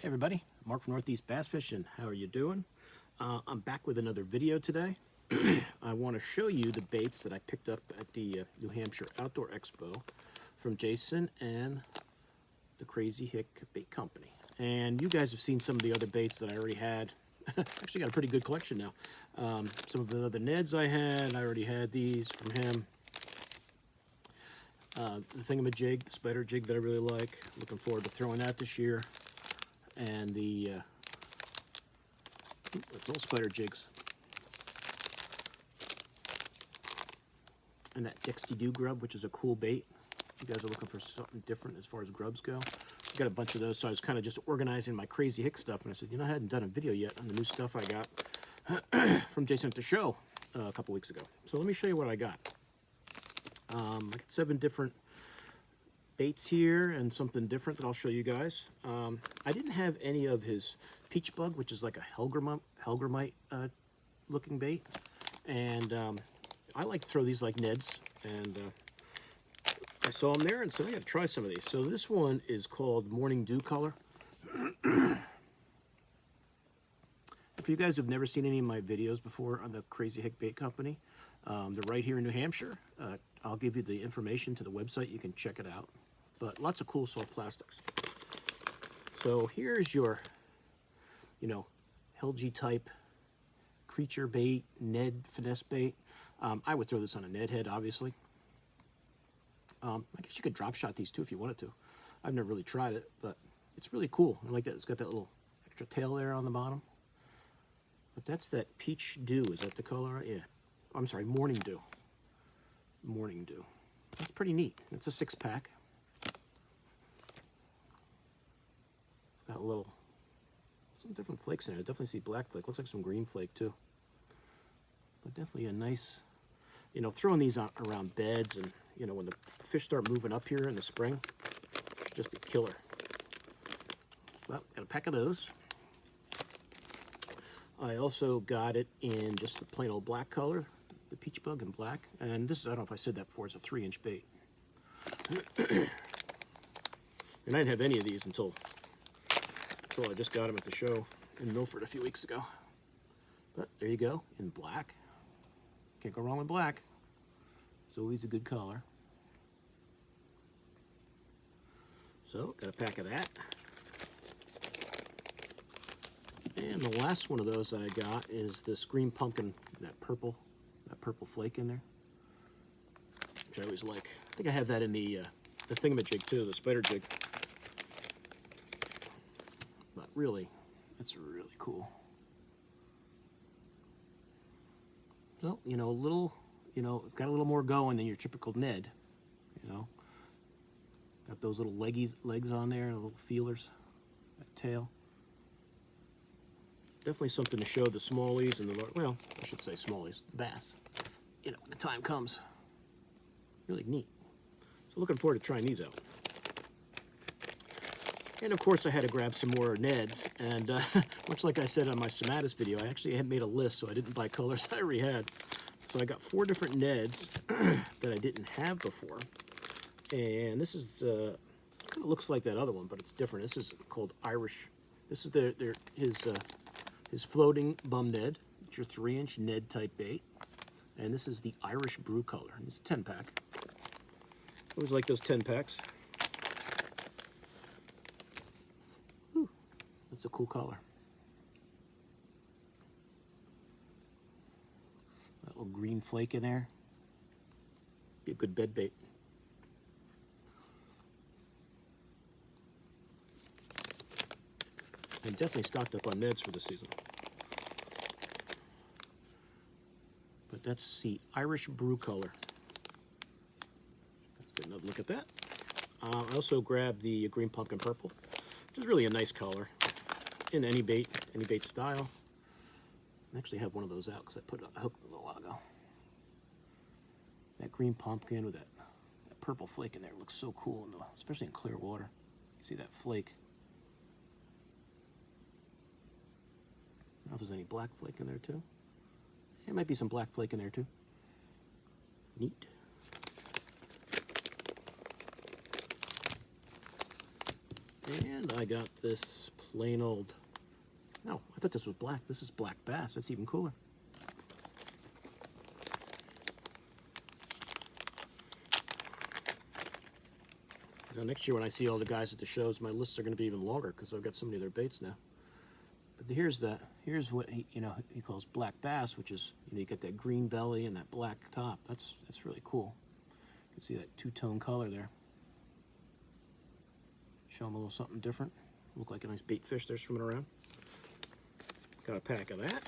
Hey everybody, Mark from Northeast Bass Fishing. How are you doing? I'm back with another video today. I want to show you the baits that I picked up at the New Hampshire Outdoor Expo from Jason and the Crazy Hick Bait Company. And you guys have seen some of the other baits that I already had. Actually got a pretty good collection now. Some of the other Neds I already had these from him. The thingamajig, the spider jig that I really like. Looking forward to throwing that this year. And the it's all spider jigs. And that Dexty-Doo grub, which is a cool bait. You guys are looking for something different as far as grubs go. I got a bunch of those, so I was kind of just organizing my Crazy Hick stuff, and I said, you know, I hadn't done a video yet on the new stuff I got from Jason at the show a couple weeks ago. So let me show you what I got. I got 7 different baits here and something different that I'll show you guys. I didn't have any of his peach bug, which is like a Helgramite looking bait, and I like to throw these like Neds, and I saw them there and said I got to try some of these. So this one is called Morning Dew Color. If you guys have never seen any of my videos before on the Crazy Hick Bait Company, they're right here in New Hampshire. I'll give you the information to the website. You can check it out. But lots of cool soft plastics. So here's your, you know, Helgi type creature bait, Ned finesse bait. I would throw this on a Ned head, obviously. I guess you could drop shot these too if you wanted to. I've never really tried it, but it's really cool. I like that. It's got that little extra tail there on the bottom. But that's that Peach Dew. Is that the color? Yeah. I'm sorry, Morning Dew. Morning Dew. That's pretty neat. It's a 6-pack. Got a little, some different flakes in it. I definitely see black flake. Looks like some green flake too. But definitely a nice, you know, throwing these out around beds, and you know, when the fish start moving up here in the spring, should just be killer. Well, got a pack of those. I also got it in just the plain old black color, the peach bug in black. And this is, I don't know if I said that before, it's a 3-inch bait. And I didn't have any of these until I just got them at the show in Milford a few weeks ago. But there you go, in black. Can't go wrong with black. It's always a good color. So, got a pack of that. And the last one of those that I got is this green pumpkin, that purple flake in there, which I always like. I think I have that in the thingamajig too, the spider jig. But really, it's really cool. So, you know, got a little more going than your typical Ned, you know. Got those little legs on there, little feelers, that tail. Definitely something to show the smallies and the, well, I should say smallies, bass, you know, when the time comes. Really neat. So looking forward to trying these out. And of course I had to grab some more Neds, and much like I said on my Somatis video, I actually had made a list, so I didn't buy colors I already had. So I got 4 different Neds that I didn't have before. And this is, kind of looks like that other one, but it's different. This is called Irish. This is his floating bum Ned. It's your 3-inch Ned type bait. And this is the Irish Brew Color. It's a 10-pack. Always like those 10-packs. That's a cool color. That little green flake in there. Be a good bed bait. And definitely stocked up on Neds for the season. But that's the Irish Brew Color. Let's get another look at that. I also grabbed the green pumpkin purple, which is really a nice color in any bait style. I actually have one of those out because I put a hook a little while ago. That green pumpkin with that purple flake in there looks so cool, especially in clear water. You see that flake. I don't know if there's any black flake in there too. There might be some black flake in there too. Neat. And I got this plain old, no, I thought this was black. This is black bass. That's even cooler. Now, next year when I see all the guys at the shows, my lists are going to be even longer because I've got so many of their baits now. But here's what he calls black bass, which is, you get that green belly and that black top. That's really cool. You can see that two-tone color there. Show them a little something different. Look like a nice bait fish there swimming around. Got a pack of that.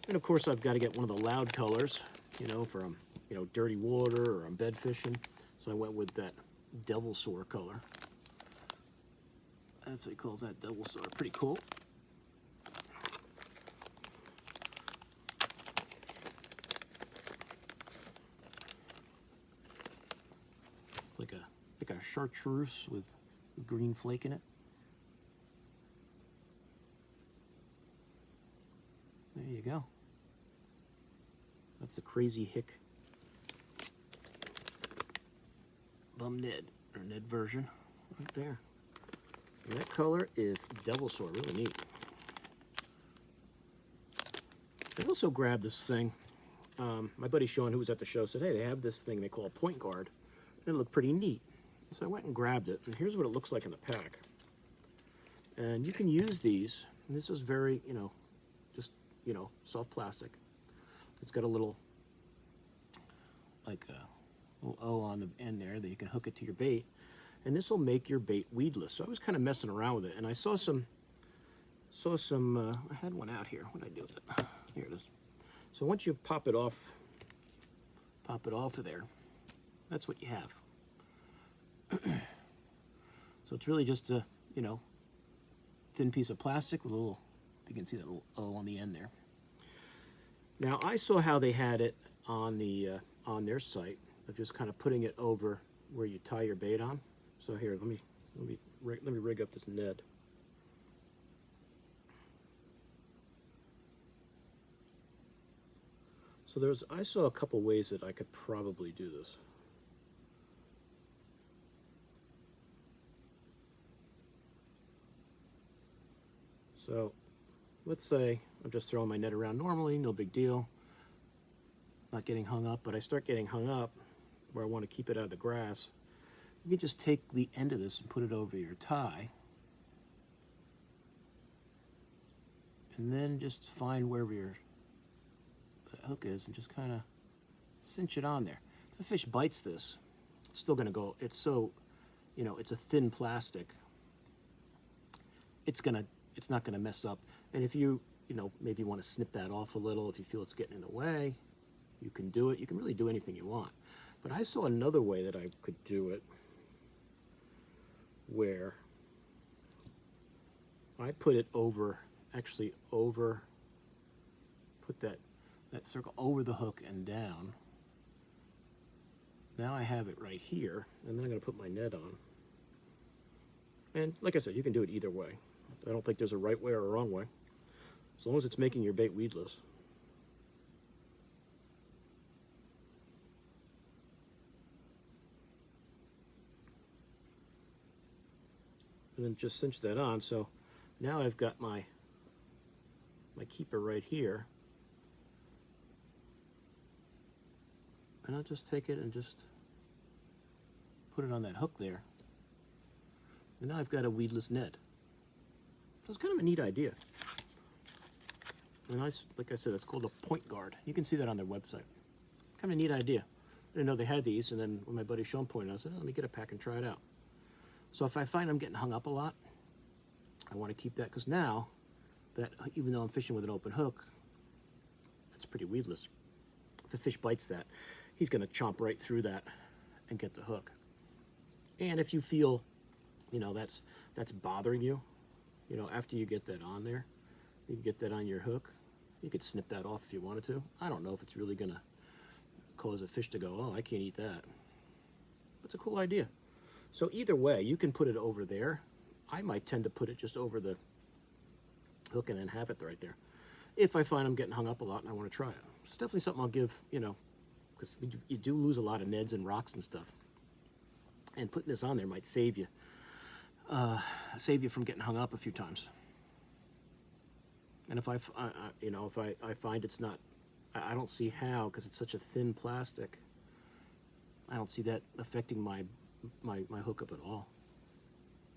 And of course I've got to get one of the loud colors, from, dirty water or I'm bed fishing. So I went with that devil sore color. That's what he calls that, devil sore. Pretty cool. It's like a chartreuse with green flake in it. There you go. That's the crazy Hick Bum Ned, or Ned version, right there. And that color is devil sore, really neat. I also grabbed this thing. My buddy Sean, who was at the show, said, hey, they have this thing they call a point guard. It looked pretty neat. So I went and grabbed it, and here's what it looks like in the pack. And you can use these. This is very, just, soft plastic. It's got a little, like a little O on the end there that you can hook it to your bait. And this will make your bait weedless. So I was kind of messing around with it, and I saw some, I had one out here. What did I do with it? Here it is. So once you pop it off of there, that's what you have. So it's really just a, thin piece of plastic with a little, you can see that little O on the end there. Now I saw how they had it on on their site of just kind of putting it over where you tie your bait on. So here, let me rig up this Ned. So I saw a couple ways that I could probably do this. So let's say I'm just throwing my net around normally, no big deal, not getting hung up, but I start getting hung up where I want to keep it out of the grass. You can just take the end of this and put it over your tie, and then just find wherever your hook is and just kind of cinch it on there. If the fish bites this, it's still going to go, it's so, it's a thin plastic, it's not going to mess up. And if you, maybe want to snip that off a little, if you feel it's getting in the way, you can do it. You can really do anything you want. But I saw another way that I could do it where I put it over, put that circle over the hook and down. Now I have it right here, and then I'm going to put my net on. And like I said, you can do it either way. I don't think there's a right way or a wrong way, as long as it's making your bait weedless. And then just cinch that on. So now I've got my keeper right here. And I'll just take it and just put it on that hook there. And now I've got a weedless Ned. So it's kind of a neat idea. And like I said, it's called a point guard. You can see that on their website. Kind of a neat idea. I didn't know they had these, and then when my buddy Sean pointed out, I said, let me get a pack and try it out. So if I find I'm getting hung up a lot, I want to keep that, because now, that even though I'm fishing with an open hook, it's pretty weedless. If the fish bites that, he's going to chomp right through that and get the hook. And if you feel, that's bothering you, after you get that on there, you can get that on your hook. You could snip that off if you wanted to. I don't know if it's really going to cause a fish to go, oh, I can't eat that. It's a cool idea. So either way, you can put it over there. I might tend to put it just over the hook and then have it right there. If I find I'm getting hung up a lot and I want to try it. It's definitely something I'll give, because you do lose a lot of Neds and rocks and stuff. And putting this on there might save you. save you from getting hung up a few times. And if I find it's not, I don't see how, because it's such a thin plastic, I don't see that affecting my hookup at all.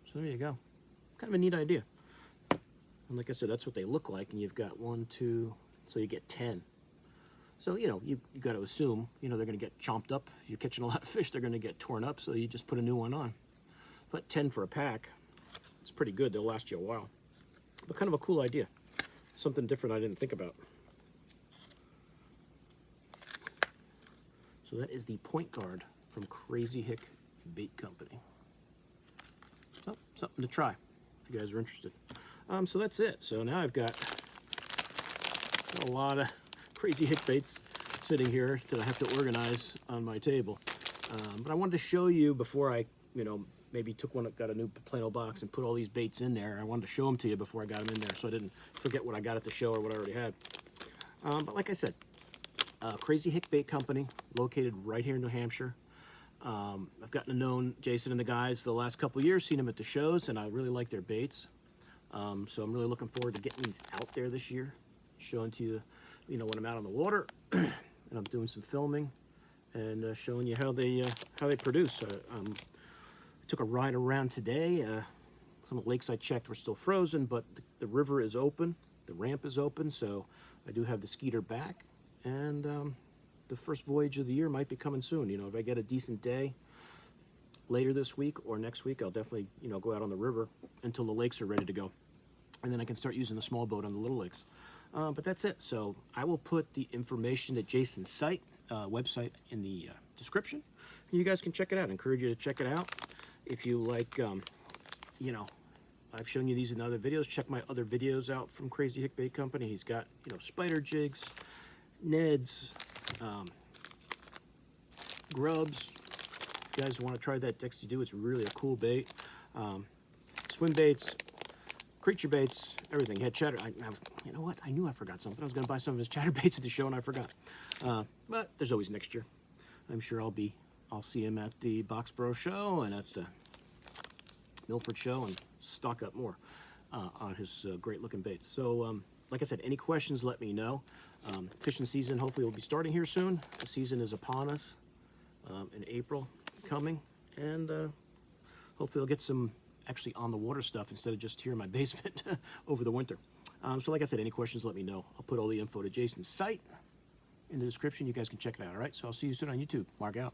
So there you go. Kind of a neat idea. And like I said, that's what they look like. And you've got 1, 2, so you get 10. So, you got to assume, they're going to get chomped up. If you're catching a lot of fish, they're going to get torn up. So you just put a new one on. But 10 for a pack, it's pretty good. They'll last you a while. But kind of a cool idea. Something different I didn't think about. So that is the point guard from Crazy Hick Bait Company. So, something to try if you guys are interested. So that's it. So now I've got a lot of Crazy Hick baits sitting here that I have to organize on my table. But I wanted to show you before I, maybe took one, got a new plain old box and put all these baits in there. I wanted to show them to you before I got them in there so I didn't forget what I got at the show or what I already had. But like I said, Crazy Hick Bait Company, located right here in New Hampshire. I've gotten to know Jason and the guys the last couple of years, seen them at the shows, and I really like their baits. So I'm really looking forward to getting these out there this year, showing to you, when I'm out on the water and I'm doing some filming and showing you how they produce. Took a ride around today. Some of the lakes I checked were still frozen, but the river is open, the ramp is open, so I do have the Skeeter back, and the first voyage of the year might be coming soon. If I get a decent day later this week or next week, I'll definitely go out on the river until the lakes are ready to go, and then I can start using the small boat on the little lakes. But that's it. So I will put the information at Jason's site, website in the description. You guys can check it out. I encourage you to check it out. If you like, I've shown you these in other videos. Check my other videos out from Crazy Hick Bait Company. He's got, spider jigs, Neds, grubs. If you guys want to try that Dexy Do, it's really a cool bait. Swim baits, creature baits, everything. He had chatter. You know what? I knew I forgot something. I was going to buy some of his chatter baits at the show and I forgot. But there's always next year. I'm sure I'll see him at the Boxborough show and at the Milford show and stock up more on his great looking baits. So like I said, any questions, let me know. Fishing season hopefully will be starting here soon. The season is upon us in April coming, and hopefully I'll get some actually on the water stuff instead of just here in my basement over the winter. So like I said, any questions, let me know. I'll put all the info to Jason's site in the description. You guys can check it out. All right, so I'll see you soon on YouTube. Mark out.